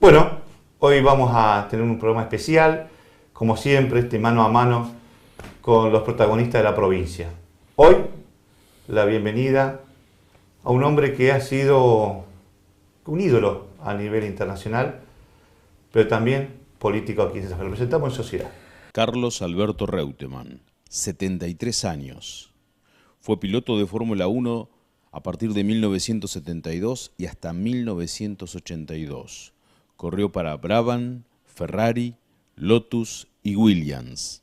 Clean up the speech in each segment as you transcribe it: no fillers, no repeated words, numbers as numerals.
Bueno, hoy vamos a tener un programa especial, como siempre, mano a mano con los protagonistas de la provincia. Hoy, la bienvenida a un hombre que ha sido un ídolo a nivel internacional, pero también político aquí en Santa Fe. Lo presentamos en sociedad. Carlos Alberto Reutemann, 73 años. Fue piloto de Fórmula 1 a partir de 1972 y hasta 1982. Corrió para Brabham, Ferrari, Lotus y Williams.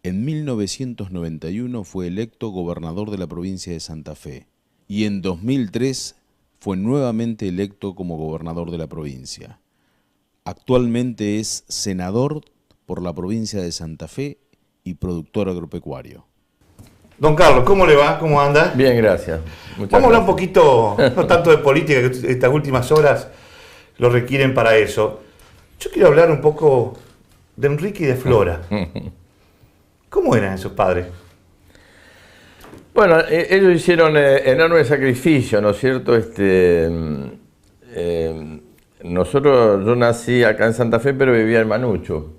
En 1991 fue electo gobernador de la provincia de Santa Fe y en 2003 fue nuevamente electo como gobernador de la provincia. Actualmente es senador por la provincia de Santa Fe y productor agropecuario. Don Carlos, ¿cómo le va? ¿Cómo anda? Bien, gracias. Vamos a hablar un poquito, no tanto de política, que estas últimas horas lo requieren para eso. Yo quiero hablar un poco de Enrique y de Flora. ¿Cómo eran esos padres? Bueno, ellos hicieron enorme sacrificio, ¿no es cierto? Yo nací acá en Santa Fe, pero vivía en Manucho.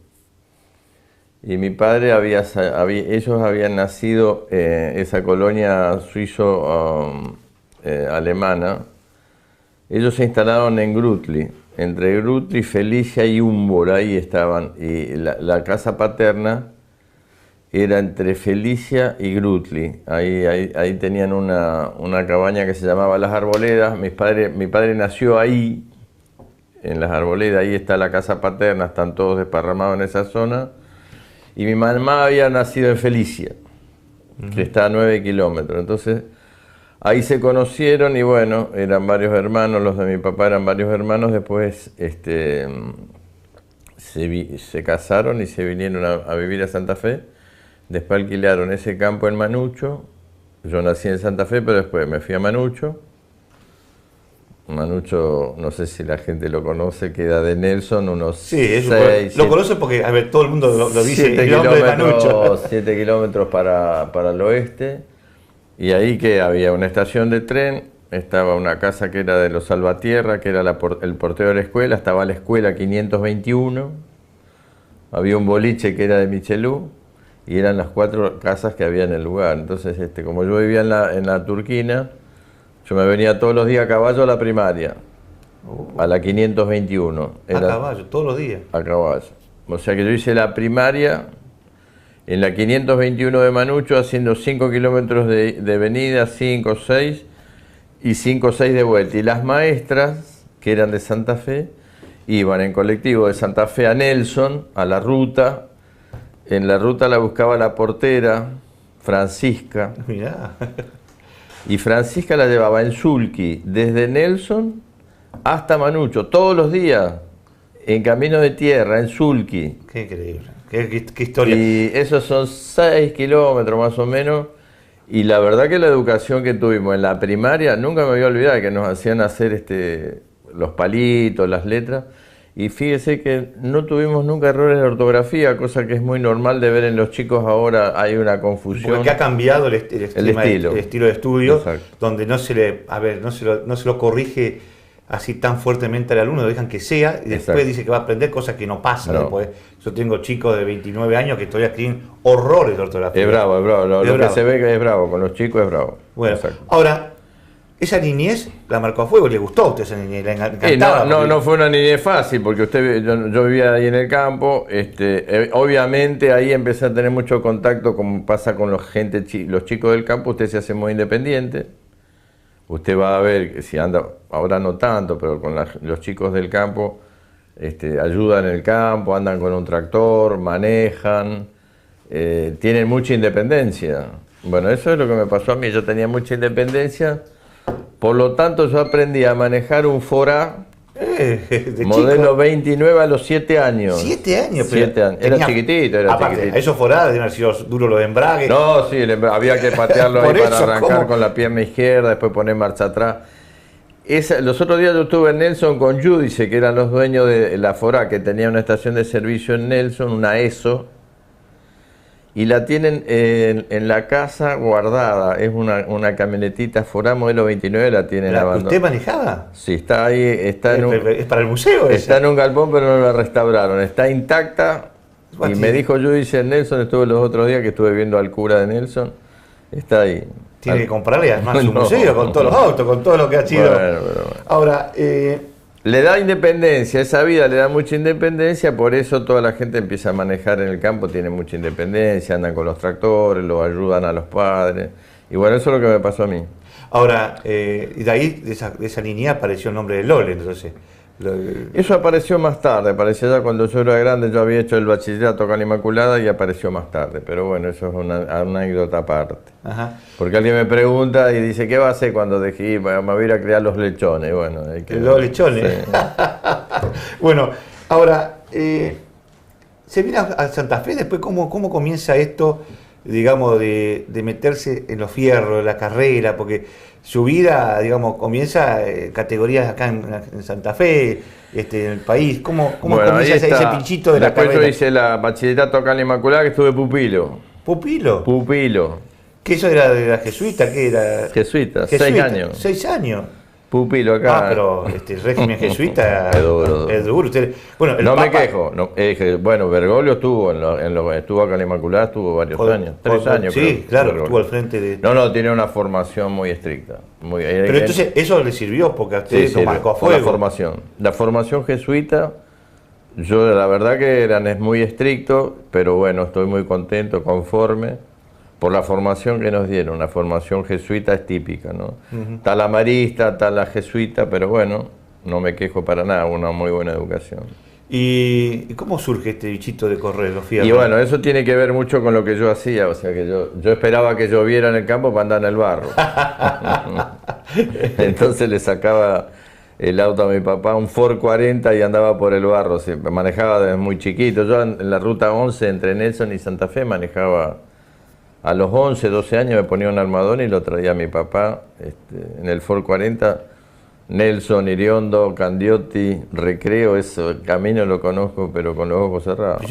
Y mi padre ellos habían nacido esa colonia suizo-alemana. Ellos se instalaron en Grutli, entre Grutli, Felicia y Humbor, ahí estaban. Y la casa paterna era entre Felicia y Grutli. Ahí tenían una cabaña que se llamaba Las Arboledas. Mi padre nació ahí, en Las Arboledas. Ahí está la casa paterna, están todos desparramados en esa zona. Y mi mamá había nacido en Felicia, que está a 9 kilómetros. Entonces, ahí se conocieron y bueno, eran varios hermanos, los de mi papá eran varios hermanos. Después se casaron y se vinieron a vivir a Santa Fe. Después alquilaron ese campo en Manucho. Yo nací en Santa Fe, pero después me fui a Manucho. Manucho, no sé si la gente lo conoce, queda de Nelson unos 6... Lo conoce porque, a ver, todo el mundo lo dice, 7 kilómetros, 7 kilómetros para el oeste. Y ahí que había una estación de tren, estaba una casa que era de los Salvatierra, que era el portero de la escuela, estaba la escuela 521, había un boliche que era de Michelú, y eran las 4 casas que había en el lugar. Entonces, como yo vivía en la Turquina, yo me venía todos los días a caballo a la primaria, a la 521. A caballo, todos los días. A caballo. O sea que yo hice la primaria en la 521 de Manucho, haciendo 5 kilómetros de venida, 5, 6 y 5, 6 de vuelta. Y las maestras, que eran de Santa Fe, iban en colectivo de Santa Fe a Nelson, a la ruta. En la ruta la buscaba la portera, Francisca. Mirá. Y Francisca la llevaba en sulky desde Nelson hasta Manucho, todos los días, en camino de tierra, en sulky. Qué increíble, qué historia. Y esos son 6 kilómetros más o menos. Y la verdad que la educación que tuvimos en la primaria, nunca me voy a olvidar que nos hacían hacer los palitos, las letras. Y fíjese que no tuvimos nunca errores de ortografía, cosa que es muy normal de ver en los chicos ahora. Hay una confusión. Porque ha cambiado el estilo de estudio. Exacto. Donde no se lo corrige así tan fuertemente al alumno, lo dejan que sea y después Exacto. dice que va a aprender, cosas que no pasan. No. Después. Yo tengo chicos de 29 años que todavía escriben horrores de ortografía. Es bravo, es bravo. Lo bravo. que se ve que es bravo, con los chicos es bravo. Bueno, Exacto. ahora, esa niñez la marcó a fuego, le gustó a usted esa niñez, le encantaba. No fue una niñez fácil, porque yo vivía ahí en el campo. Obviamente ahí empecé a tener mucho contacto, como pasa con los chicos del campo. Usted se hace muy independiente. Usted va a ver que si anda, ahora no tanto, pero con los chicos del campo, ayudan en el campo, andan con un tractor, manejan, tienen mucha independencia. Bueno, eso es lo que me pasó a mí. Yo tenía mucha independencia. Por lo tanto, yo aprendí a manejar un Fora modelo chico. 29 a los 7 años. 7 años, 7 años. Era chiquitito, chiquitito. Eso Fora deben haber sido duros los embragues. No, sí, había que patearlo ahí para arrancar con la pierna izquierda, después poner marcha atrás. Los otros días yo estuve en Nelson con Judice, que eran los dueños de la Fora, que tenía una estación de servicio en Nelson, una ESO. y la tienen en la casa guardada. Es una camionetita Forá modelo 29, la tienen abandonada. ¿Usted manejaba? Sí, está ahí, está ¿Es para el museo esa? Está en un galpón, pero no la restauraron. Está intacta. Y me dijo Judice Nelson, estuve los otros días que estuve viendo al cura de Nelson, está ahí. Tiene que comprarle además su museo con todos los autos, con todo lo que ha sido. Bueno. Ahora, le da independencia, esa vida le da mucha independencia, por eso toda la gente empieza a manejar en el campo, tiene mucha independencia, andan con los tractores, los ayudan a los padres. Y bueno, eso es lo que me pasó a mí. Ahora, y de ahí, de esa línea apareció el nombre de Lole, entonces. Eso apareció más tarde, apareció ya cuando yo era grande, yo había hecho el bachillerato con la Inmaculada y apareció más tarde, pero bueno, eso es una anécdota aparte. Ajá. Porque alguien me pregunta y dice, ¿qué va a hacer cuando dejé? Me voy a ir a crear los lechones. Bueno, hay que... Los lechones. Sí. Bueno, ahora, se viene a Santa Fe, después, ¿cómo comienza esto, digamos, de meterse en los fierros, en la carrera? Porque su vida, digamos, comienza categorías acá en Santa Fe, en el país. ¿Cómo comienza ese pinchito de la carrera? Después yo hice la bachillerato acá en la Inmaculada, que estuve pupilo. ¿Pupilo? Pupilo. ¿Qué eso era de la jesuita? ¿Qué era? Jesuita, 6 años. 6 años. Pupilo acá. Ah, pero el régimen jesuita es duro. Es duro. Usted, bueno, no Papa, me quejo. No, bueno, Bergoglio estuvo estuvo acá en la Inmaculada, estuvo varios años. 3 años. Sí, claro, estuvo al frente de... No, tiene una formación muy estricta. Pero entonces eso le sirvió porque a usted lo marcó a fuego. La formación jesuita, yo la verdad que es muy estricto, pero bueno, estoy muy contento, conforme. Por la formación que nos dieron, la formación jesuita es típica, ¿no? Está la marista, está la jesuita, pero bueno, no me quejo para nada, una muy buena educación. ¿Y cómo surge este bichito de correr los fierros? Y bueno, eso tiene que ver mucho con lo que yo hacía, o sea que yo esperaba que lloviera en el campo para andar en el barro. Entonces le sacaba el auto a mi papá, un Ford 40 y andaba por el barro, manejaba desde muy chiquito. Yo en la ruta 11 entre Nelson y Santa Fe manejaba... A los 11, 12 años me ponía un armadón y lo traía a mi papá en el Ford 40. Nelson, Iriondo, Candiotti, Recreo, el camino lo conozco, pero con los ojos cerrados.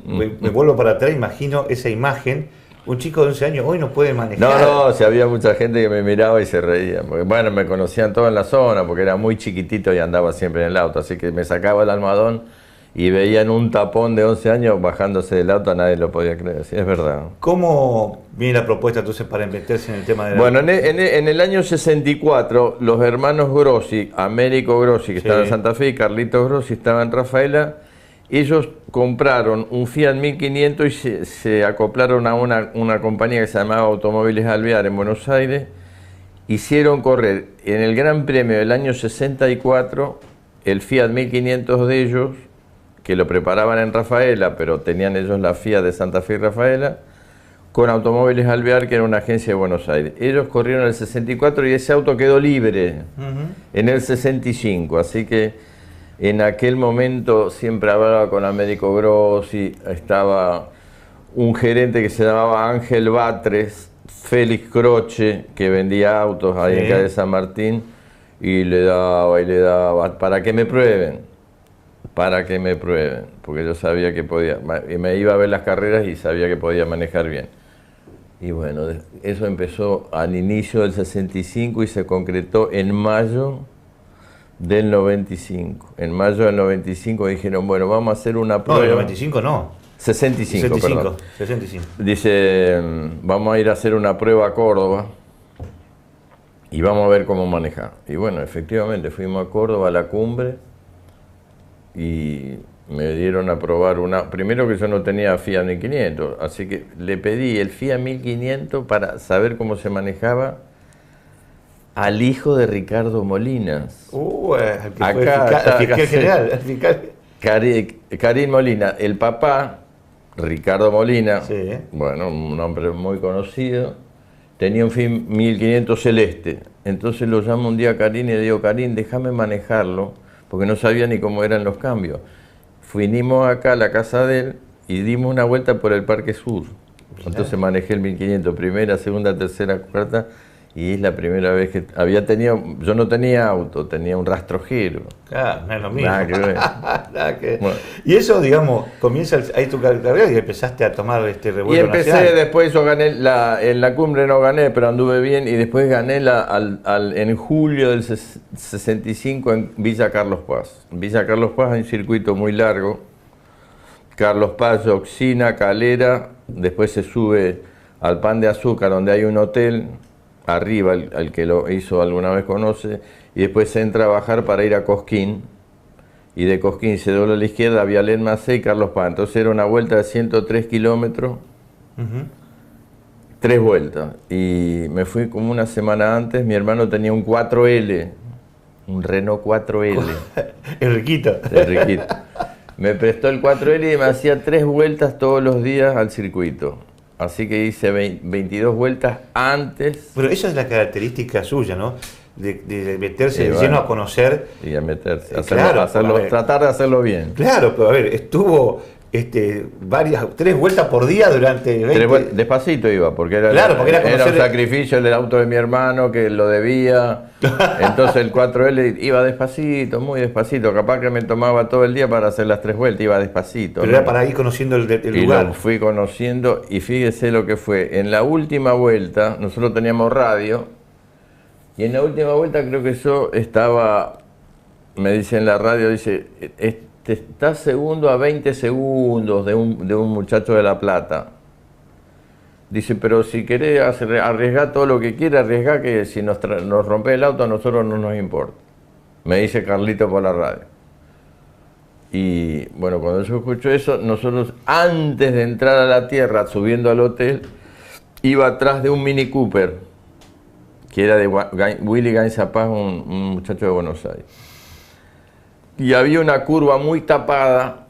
Me vuelvo para atrás, imagino esa imagen. Un chico de 11 años hoy no puede manejar. No, si había mucha gente que me miraba y se reía. Porque, bueno, me conocían todos en la zona porque era muy chiquitito y andaba siempre en el auto. Así que me sacaba el almohadón y veían un tapón de 11 años bajándose del auto, a nadie lo podía creer, sí, es verdad. ¿Cómo viene la propuesta entonces para meterse en el tema de la... Bueno, en el año 64, los hermanos Grossi, Américo Grossi, que estaba en Santa Fe, y Carlitos Grossi estaba en Rafaela, ellos compraron un Fiat 1500 y se acoplaron a una compañía que se llamaba Automóviles Alvear en Buenos Aires, hicieron correr en el Gran Premio del año 64 el Fiat 1500 de ellos, que lo preparaban en Rafaela, pero tenían ellos la Fiat de Santa Fe y Rafaela, con Automóviles Alvear, que era una agencia de Buenos Aires. Ellos corrieron en el 64 y ese auto quedó libre en el 65, así que en aquel momento siempre hablaba con Américo Grossi, estaba un gerente que se llamaba Ángel Batres, Félix Croce, que vendía autos ahí en calle San Martín, y le daba, para que me prueben. Porque yo sabía que podía, y me iba a ver las carreras y sabía que podía manejar bien. Y bueno, eso empezó al inicio del 65 y se concretó en mayo del 95. En mayo del 95 dijeron, bueno, vamos a hacer una prueba. No, del 95 no. 65, perdón. 65. Dice, vamos a ir a hacer una prueba a Córdoba y vamos a ver cómo manejar. Y bueno, efectivamente, fuimos a Córdoba a la cumbre, y me dieron a probar primero que yo no tenía Fiat 1500, así que le pedí el Fiat 1500 para saber cómo se manejaba al hijo de Ricardo Molinas. El fiscal general. Karim Molina, el papá, Ricardo Molina, sí. Bueno, un hombre muy conocido, tenía un Fiat 1500 celeste. Entonces lo llamo un día a Karim y le digo, Karim, déjame manejarlo, porque no sabía ni cómo eran los cambios. Fuimos acá a la casa de él y dimos una vuelta por el Parque Sur. Entonces manejé el 1500, primera, segunda, tercera, cuarta, Y es la primera vez que yo no tenía auto, tenía un rastrojero. Claro, no es lo mismo. Nada que ver. Nada que ver. Bueno. Y eso, digamos, comienza ahí tu carrera y empezaste a tomar revuelo Y empecé, nacional. después yo gané, en la cumbre no gané, pero anduve bien, y después gané en julio del 65 en Villa Carlos Paz. En Villa Carlos Paz hay un circuito muy largo, Carlos Paz, Oxina, Calera, después se sube al Pan de Azúcar, donde hay un hotel, arriba, el que lo hizo alguna vez conoce, y después se entra a bajar para ir a Cosquín, y de Cosquín se dobla a la izquierda, Vialén Macé y Carlos Paz. Entonces era una vuelta de 103 kilómetros, 3 vueltas, y me fui como una semana antes. Mi hermano tenía un 4L, un Renault 4L. Enriquito. Enriquito. Me prestó el 4L y me hacía 3 vueltas todos los días al circuito. Así que hice 22 vueltas antes. Pero esa es la característica suya, ¿no? De meterse de bueno, lleno a conocer. Y a meterse, Claro, tratar de hacerlo bien. Claro, pero a ver, estuvo 3 vueltas por día durante 20... Despacito iba, porque era conocer... un sacrificio el auto de mi hermano que lo debía. Entonces el 4L iba despacito, muy despacito. Capaz que me tomaba todo el día para hacer las 3 vueltas, iba despacito. Pero ¿no? era para ir conociendo el y lugar. lo fui conociendo, y fíjese lo que fue. En la última vuelta, nosotros teníamos radio, y en la última vuelta creo que yo estaba, me dice en la radio, dice, está segundo a 20 segundos de un muchacho de La Plata. Dice, pero si querés arriesgar todo lo que quieras, arriesgar, que si nos rompe el auto a nosotros no nos importa. Me dice Carlito por la radio. Y bueno, cuando yo escucho eso, nosotros antes de entrar a la tierra, subiendo al hotel, iba atrás de un Mini Cooper, que era de Willy Gainzapaz, un muchacho de Buenos Aires. Y había una curva muy tapada,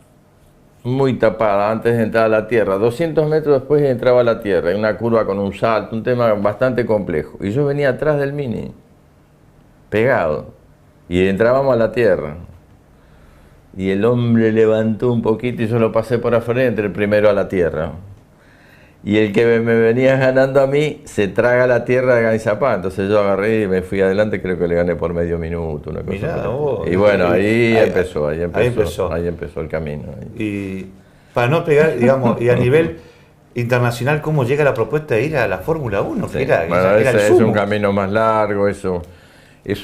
antes de entrar a la tierra. 200 metros después entraba a la tierra, y una curva con un salto, un tema bastante complejo. Y yo venía atrás del Mini, pegado, y entrábamos a la tierra. Y el hombre levantó un poquito y yo lo pasé por afuera, entré el primero a la tierra. Y el que me venía ganando a mí se traga la tierra de Gainzapá. Entonces yo agarré y me fui adelante, creo que le gané por medio minuto, una cosa. Mirá, vos, y bueno, ahí empezó el camino. Y para no pegar, digamos, y a nivel internacional, ¿cómo llega la propuesta de ir a la Fórmula 1? Sí. Que era Ese el es sumo. un camino más largo, eso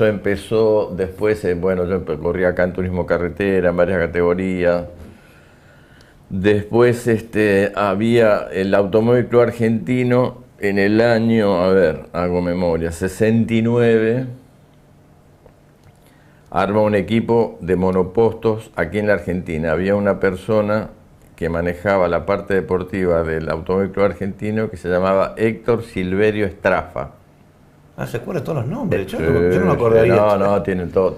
empezó después, bueno, yo corrí acá en turismo carretera, en varias categorías. Después había el Automóvil Club Argentino en el año, a ver, hago memoria, 69, arma un equipo de monopostos aquí en la Argentina. Había una persona que manejaba la parte deportiva del Automóvil Club Argentino que se llamaba Héctor Silverio Estrafa. Ah, ¿se acuerda todos los nombres? Yo no me acordaría.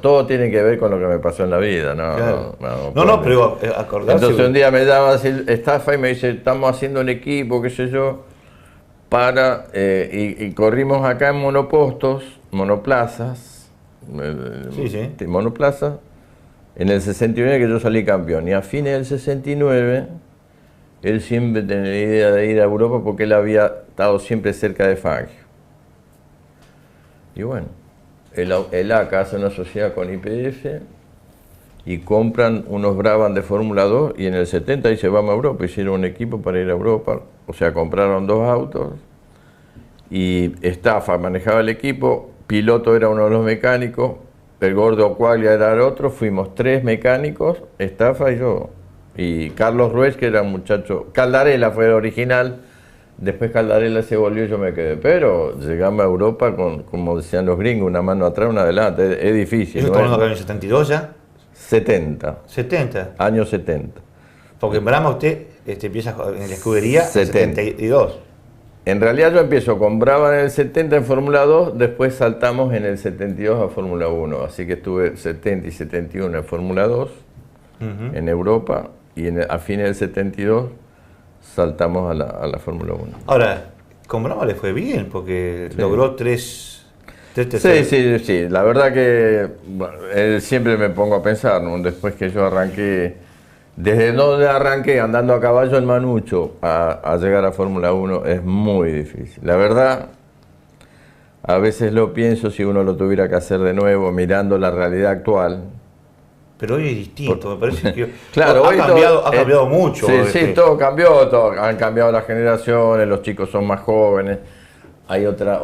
Todo tiene que ver con lo que me pasó en la vida. Claro. No, pero acordarse. Entonces un día me llama Estafa y me dice, estamos haciendo un equipo, qué sé yo, y corrimos acá en monoplazas, monoplazas, en el 69 que yo salí campeón. Y a fines del 69, él siempre tenía la idea de ir a Europa porque él había estado siempre cerca de Fangio. Y bueno, el ACA hace una sociedad con YPF y compran unos Brabham de Fórmula 2, y en el 70 dice, vamos a Europa, hicieron un equipo para ir a Europa, o sea, compraron 2 autos, y Estafa manejaba el equipo, Piloto era uno de los mecánicos, el Gordo Quaglia era el otro, fuimos 3 mecánicos, Estafa y yo, y Carlos Ruiz, que era un muchacho, Caldarela fue el original. Después Caldarela se volvió y yo me quedé. Pero llegamos a Europa con, como decían los gringos, una mano atrás, una adelante. Es difícil. ¿Eso está hablando que en el 72 ya? 70. 70. Años 70. Porque en Brahma usted empieza en la escudería en el 72. En realidad yo empiezo con Brabham en el 70 en Fórmula 2, después saltamos en el 72 a Fórmula 1. Así que estuve 70 y 71 en Fórmula 2, en Europa, y a fines del 72... saltamos a la Fórmula 1. Ahora, con Brahma le fue bien, porque logró 3 Sí. La verdad que siempre me pongo a pensar, ¿no? Después que yo arranqué, desde donde arranqué andando a caballo en Manucho a llegar a Fórmula 1 es muy difícil. La verdad, A veces lo pienso si uno lo tuviera que hacer de nuevo, mirando la realidad actual. Pero hoy es distinto, me parece que claro, ha cambiado mucho. Sí, todo cambió, han cambiado las generaciones, los chicos son más jóvenes, hay otra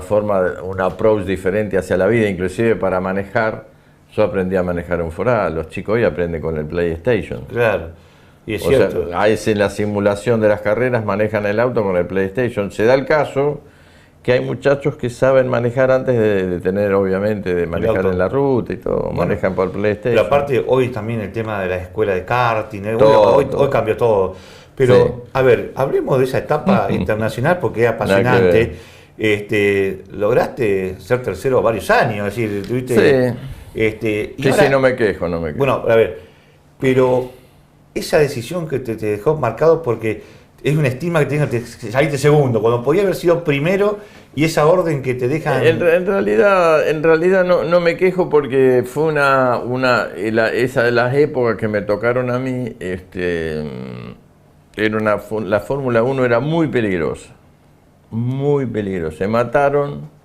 forma, un approach diferente hacia la vida, inclusive para manejar. Yo aprendí a manejar un Foral, los chicos hoy aprenden con el PlayStation. Claro, y es cierto. Sea, en la simulación de las carreras manejan el auto con el PlayStation. Se da el caso que hay muchachos que saben manejar antes de tener, obviamente, de manejar en la ruta y todo, bueno, manejan por PlayStation. Pero aparte, hoy también el tema de la escuela de karting, todo. Hoy cambió todo. Pero, sí, a ver, hablemos de esa etapa internacional porque es apasionante. Lograste ser tercero varios años, es decir, tuviste... Sí, ahora, no me quejo. Bueno, a ver, pero esa decisión que te dejó marcado porque... es una estima que tengas que saliste segundo, cuando podía haber sido primero y esa orden que te dejan... En realidad no me quejo porque fue esa de las épocas que me tocaron a mí, la Fórmula 1 era muy peligrosa, se mataron.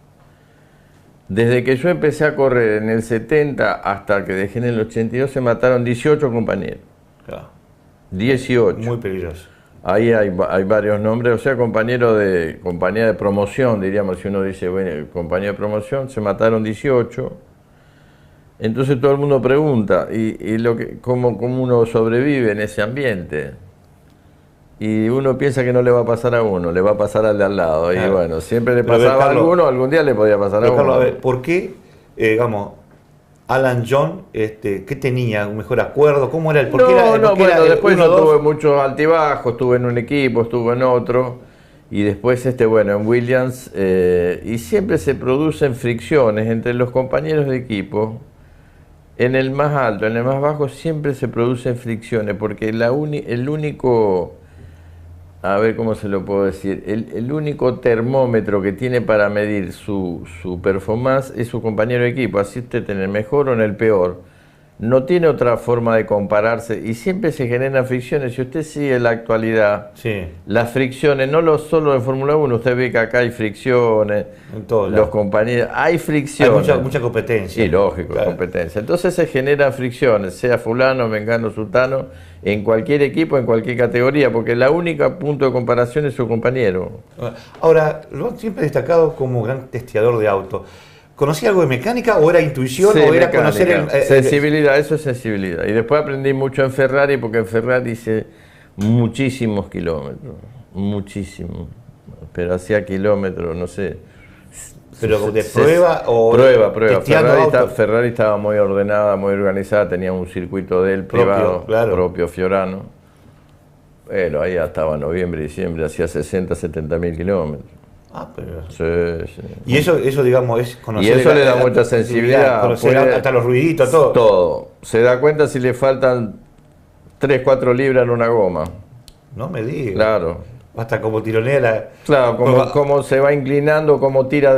Desde que yo empecé a correr en el 70 hasta que dejé en el 82 se mataron 18 compañeros. Claro. 18. Muy peligroso. Ahí hay varios nombres, o sea, compañía de promoción, diríamos, si uno dice, bueno, compañía de promoción, se mataron 18. Entonces todo el mundo pregunta, ¿cómo uno sobrevive en ese ambiente? Y uno piensa que no le va a pasar a uno, le va a pasar al de al lado. Claro. Y bueno, siempre le pasaba a alguno, algún día le podía pasar a uno. Carlos, a ver, ¿por qué, Alan John, qué tenía? ¿Un mejor acuerdo? ¿Cómo era el? Después no tuve muchos altibajos, estuve en un equipo, estuve en otro, y después en Williams, y siempre se producen fricciones entre los compañeros de equipo. En el más alto, en el más bajo, siempre se producen fricciones, porque el único... A ver cómo se lo puedo decir. El único termómetro que tiene para medir su performance es su compañero de equipo. Así usted en el mejor o en el peor. No tiene otra forma de compararse y siempre se generan fricciones. Si usted sigue la actualidad, sí, las fricciones, no solo en Fórmula 1, usted ve que acá hay fricciones, en todos los compañeros, hay fricciones. Hay mucha competencia. Sí, lógico, claro, competencia. Entonces se generan fricciones, sea fulano, mengano, sultano, en cualquier equipo, en cualquier categoría, porque la única punto de comparación es su compañero. Ahora, lo han siempre destacado como gran testeador de auto. ¿Conocía algo de mecánica o era intuición o era mecánica, conocer sensibilidad? Eso es sensibilidad. Y después aprendí mucho en Ferrari, porque en Ferrari hice muchísimos kilómetros, muchísimos. Pero hacía kilómetros, no sé. ¿Pero de prueba o...? Prueba. Ferrari estaba muy ordenada, muy organizada, tenía un circuito de él privado, claro, propio Fiorano. Bueno, ahí estaba noviembre, diciembre, hacía 60, 70 mil kilómetros. Ah, pero... Sí. Y eso, digamos, es conocer... Y eso le da mucha sensibilidad. Conocer hasta los ruiditos, todo. Todo. Se da cuenta si le faltan 3, 4 libras en una goma. No me digas. Claro. Hasta como tironea la... Claro, como se va inclinando, como tira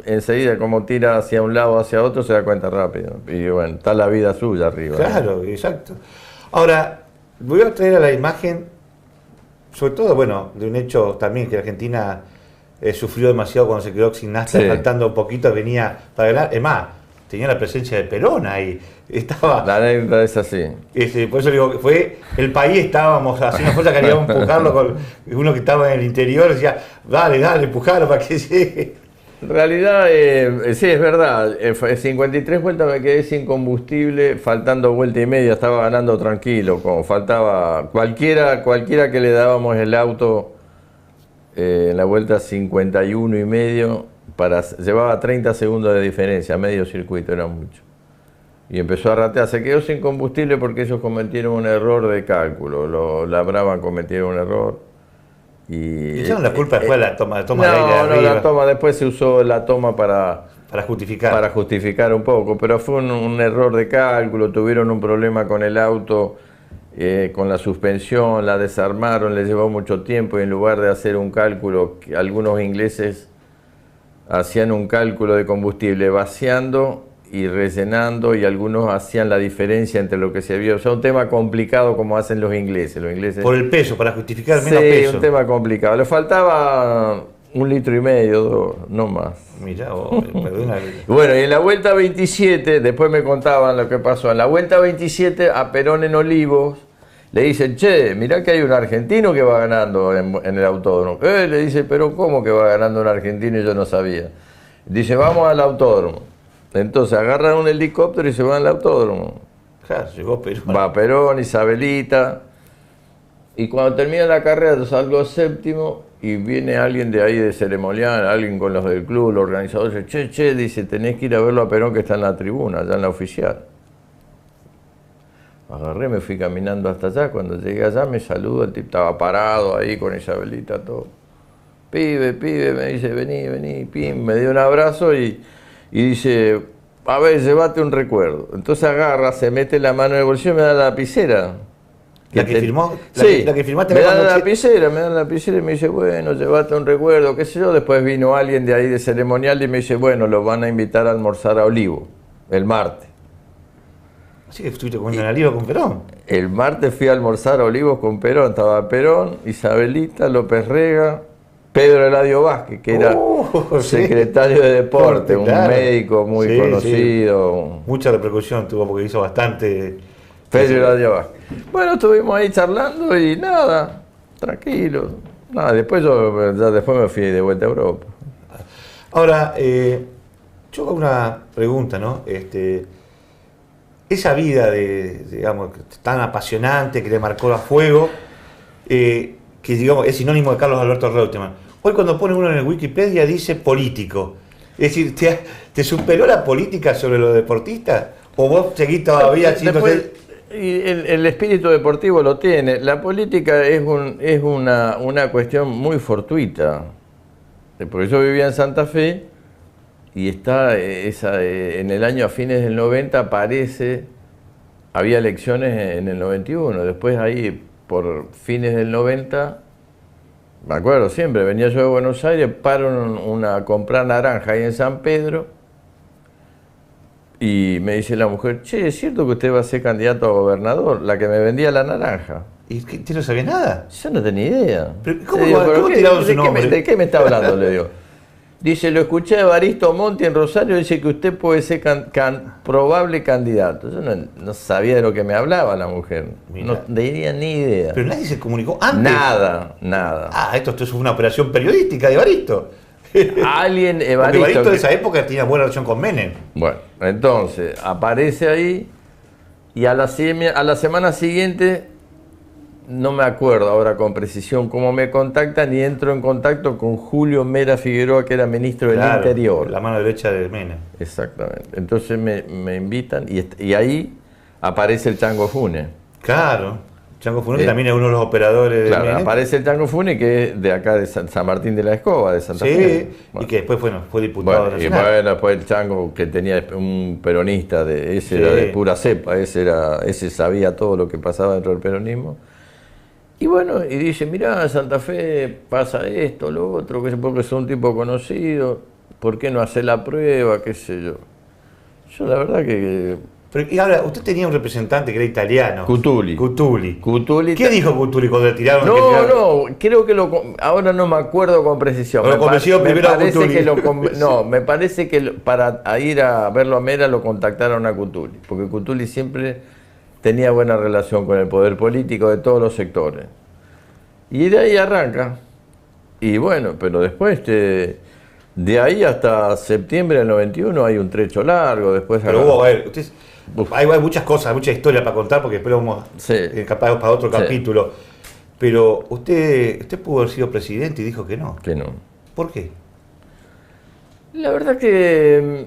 enseguida, como tira hacia un lado, hacia otro, se da cuenta rápido. Y bueno, está la vida suya arriba. Claro, exacto. Ahora, voy a traer a la imagen, sobre todo, bueno, de un hecho también que Argentina sufrió demasiado cuando se quedó sin nafta, faltando un poquito, venía para ganar. Es más, tenía la presencia de Perón ahí. Estaba, la anécdota es así. Por eso digo, fue el país, estábamos haciendo fuerza, queríamos empujarlo con uno que estaba en el interior, decía, dale, empujarlo para que llegue. En realidad, sí, es verdad, 53 vueltas me quedé sin combustible, faltando vuelta y media, estaba ganando tranquilo, como faltaba cualquiera que le dábamos el auto en la vuelta 51 y medio, llevaba 30 segundos de diferencia, medio circuito, era mucho. Y empezó a ratear, se quedó sin combustible porque ellos cometieron un error de cálculo, la Brabham cometieron un error. ¿Y echaron la culpa después de la toma de aire de arriba? No, la toma, después se usó la toma para justificar. Para justificar un poco, pero fue un error de cálculo, tuvieron un problema con el auto, con la suspensión, la desarmaron, les llevó mucho tiempo y en lugar de hacer un cálculo, algunos ingleses hacían un cálculo de combustible vaciando y rellenando y algunos hacían la diferencia entre lo que se había. O sea, un tema complicado como hacen los ingleses. Por el peso, para justificar menos peso. Sí, un tema complicado. Le faltaba 1,5 litros, 2, no más. Mirá vos, perdona. Bueno, y en la vuelta 27, después me contaban lo que pasó. En la vuelta 27, a Perón en Olivos, le dicen, che, mirá que hay un argentino que va ganando en el autódromo. Le dice, pero ¿cómo que va ganando un argentino? Y yo no sabía. Dice, vamos al autódromo. Entonces agarran un helicóptero y se van al autódromo. Claro, llegó Perón. Va Perón, Isabelita. Y cuando termina la carrera, yo salgo séptimo y viene alguien de ahí de ceremonial, alguien con los del club, los organizadores, che, dice, tenés que ir a verlo a Perón que está en la tribuna, allá en la oficial. Agarré, me fui caminando hasta allá, cuando llegué allá me saludo, el tipo estaba parado ahí con Isabelita, todo. Pibe, me dice, vení, pim, me dio un abrazo y dice, a ver, llévate un recuerdo. Entonces agarra, se mete la mano en el bolsillo y me da la lapicera. ¿La que firmó? Sí, la que firmaste me da la lapicera y me dice, bueno, llévate un recuerdo, qué sé yo. Después vino alguien de ahí de ceremonial y me dice, bueno, lo van a invitar a almorzar a Olivo, el martes. Así que estuviste comiendo en Olivo con Perón. El martes fui a almorzar a Olivos con Perón. Estaba Perón, Isabelita, López Rega, Pedro Eladio Vázquez, que era secretario de Deporte, un médico muy conocido. Sí. Mucha repercusión tuvo porque hizo bastante... Pedro Eladio Vázquez. Bueno, estuvimos ahí charlando y nada, tranquilo. Nada, después después me fui de vuelta a Europa. Ahora, yo hago una pregunta, ¿no? Esa vida digamos, tan apasionante que le marcó a fuego, que digamos es sinónimo de Carlos Alberto Reutemann. Hoy cuando pone uno en el Wikipedia dice político. Es decir, ¿te superó la política sobre los deportistas? ¿O vos seguís todavía siendo... Y el espíritu deportivo lo tiene. La política es una cuestión muy fortuita. Porque yo vivía en Santa Fe y en el año a fines del 90 había elecciones en el 91. Después ahí, por fines del 90, me acuerdo siempre, venía yo de Buenos Aires, paro a comprar naranja ahí en San Pedro. Y me dice la mujer, che, ¿es cierto que usted va a ser candidato a gobernador? La que me vendía la naranja. ¿Y usted no sabía nada? Yo no tenía idea. ¿Pero ¿cómo tiraron su nombre? ¿De qué me está hablando? Le digo. Dice, lo escuché a Evaristo Monti en Rosario, dice que usted puede ser probable candidato. Yo no sabía de lo que me hablaba la mujer. Mirá. No tenía ni idea. ¿Pero nadie se comunicó antes? Nada. Ah, esto es una operación periodística de Evaristo. Evaristo de esa época tenía buena relación con Menem. Bueno, entonces aparece ahí y a la semana siguiente, no me acuerdo ahora con precisión cómo me contactan y entro en contacto con Julio Mera Figueroa, que era ministro del Interior. La mano derecha de Menem. Exactamente. Entonces me invitan y ahí aparece el Chango Funes. Claro. Chango Funes también es uno de los operadores de Menem. Aparece el Chango Funes, que es de acá de San Martín de la Escoba, de Santa Fe. Sí, bueno. Y que después fue diputado nacional. Y bueno, después el Chango, que tenía un peronista, ese era de pura cepa, ese sabía todo lo que pasaba dentro del peronismo. Y bueno, y dice, mirá, Santa Fe pasa esto, lo otro, que porque es un tipo conocido, ¿por qué no hacer la prueba? Qué sé yo. Yo la verdad que... Pero, y ahora, usted tenía un representante que era italiano. Cutuli. ¿Qué dijo Cutuli cuando le tiraron? No, creo que ahora no me acuerdo con precisión. Lo convenció primero a Cutuli. Me parece que para ir a verlo a Mera lo contactaron a Cutuli, porque Cutuli siempre tenía buena relación con el poder político de todos los sectores. Y de ahí arranca. Y bueno, pero después de ahí hasta septiembre del 91 hay un trecho largo. Después pero hay muchas cosas, mucha historia para contar, porque después vamos capaz para otro capítulo. Pero usted pudo haber sido presidente y dijo que no. Que no. ¿Por qué? La verdad que,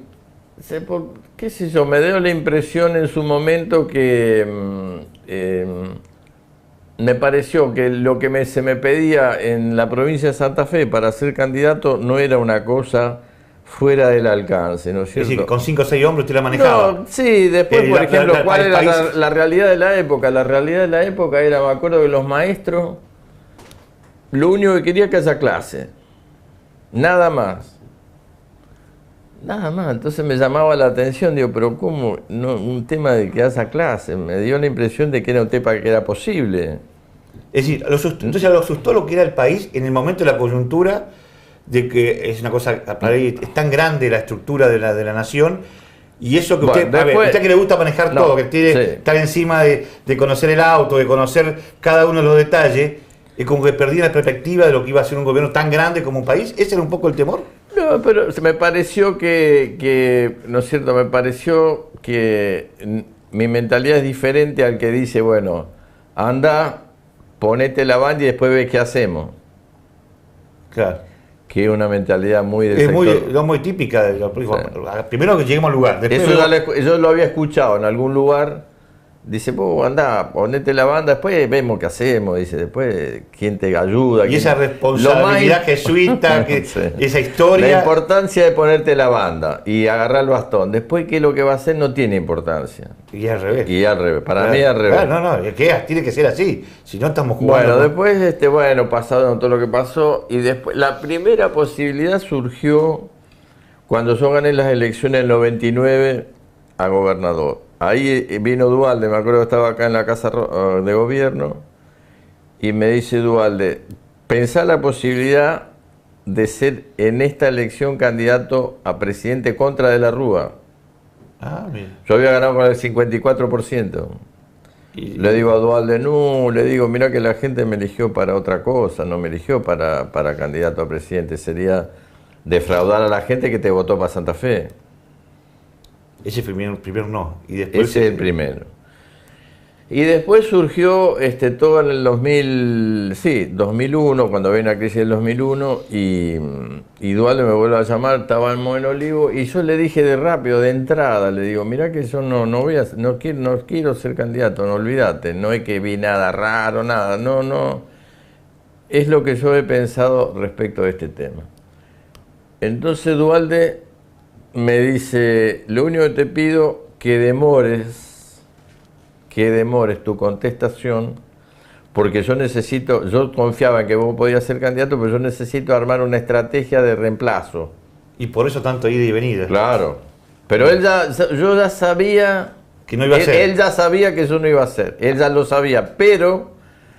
qué sé yo, me dio la impresión en su momento que me pareció que lo que se me pedía en la provincia de Santa Fe para ser candidato no era una cosa fuera del alcance, ¿no es cierto? Es decir, con 5 o 6 hombres usted la manejaba. No, sí, después, por ejemplo, ¿cuál era la realidad de la época? La realidad de la época era, me acuerdo que los maestros, lo único que quería que haya clase, nada más. Nada más, entonces me llamaba la atención, digo, pero ¿cómo? No, un tema de que haya clase, me dio la impresión de que era un tema que era posible. Es decir, entonces lo asustó lo que era el país en el momento de la coyuntura de que es una cosa, para él es tan grande la estructura de la nación, y eso que usted, a ver, usted que le gusta manejar todo, que tiene estar encima de conocer el auto, de conocer cada uno de los detalles, es como que perdí la perspectiva de lo que iba a ser un gobierno tan grande como un país. ¿Ese era un poco el temor? No, pero me pareció que ¿no es cierto? Me pareció que mi mentalidad es diferente al que dice, bueno, anda, ponete la banda y después ves qué hacemos. Claro. Que es una mentalidad muy del sector. Muy típica. Primero que lleguemos al lugar. Después eso yo lo había escuchado en algún lugar. Dice, pues anda, ponete la banda, después vemos qué hacemos. Dice, después quién te ayuda. Y esa responsabilidad jesuita, esa historia. La importancia de ponerte la banda y agarrar el bastón. Después, ¿qué es lo que va a hacer? No tiene importancia. Y al revés. Para mí al revés. No, es que tiene que ser así. Si no estamos jugando. Bueno, después, pasaron todo lo que pasó. Y después, la primera posibilidad surgió cuando yo gané las elecciones en el 99 a gobernador. Ahí vino Duhalde, me acuerdo que estaba acá en la casa de gobierno, y me dice Duhalde, pensá la posibilidad de ser en esta elección candidato a presidente contra de la Rúa. Bien. Yo había ganado con el 54%. Le digo a Duhalde, no, le digo, mira que la gente me eligió para otra cosa, no me eligió para candidato a presidente, sería defraudar a la gente que te votó para Santa Fe. Ese primero no. Y después ese es el primero. Y después surgió todo en el 2001, cuando viene la crisis del 2001, y Duhalde me vuelve a llamar, estábamos en Olivo, y yo le dije de entrada, le digo, mirá que yo no quiero ser candidato, no olvídate, no es que vi nada raro, nada, no. Es lo que yo he pensado respecto a este tema. Entonces Duhalde me dice, lo único que te pido que demores tu contestación, porque yo confiaba en que vos podías ser candidato, pero yo necesito armar una estrategia de reemplazo. Y por eso tanto ida y venida. Claro. Pero yo ya sabía que no iba a ser. Él ya sabía que eso no iba a ser. Él ya lo sabía, pero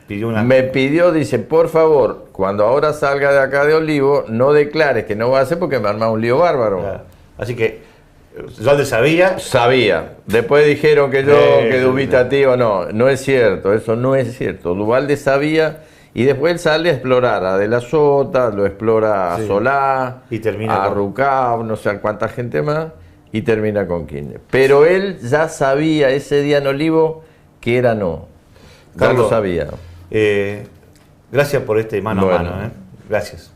me pidió, dice, por favor, cuando ahora salga de acá de Olivo, no declares que no va a hacer porque me arma un lío bárbaro. Claro. Así que Duhalde sabía. Sabía. Después dijeron que que dubitativo. No es cierto. Eso no es cierto. Duhalde sabía y después él sale a explorar a De la Sota, lo explora a Solá, y termina a Rucao, no sé a cuánta gente más, y termina con Kirchner. Pero él ya sabía ese día en Olivo que era no. Carlos, ya lo sabía. Gracias por este mano a mano. Gracias.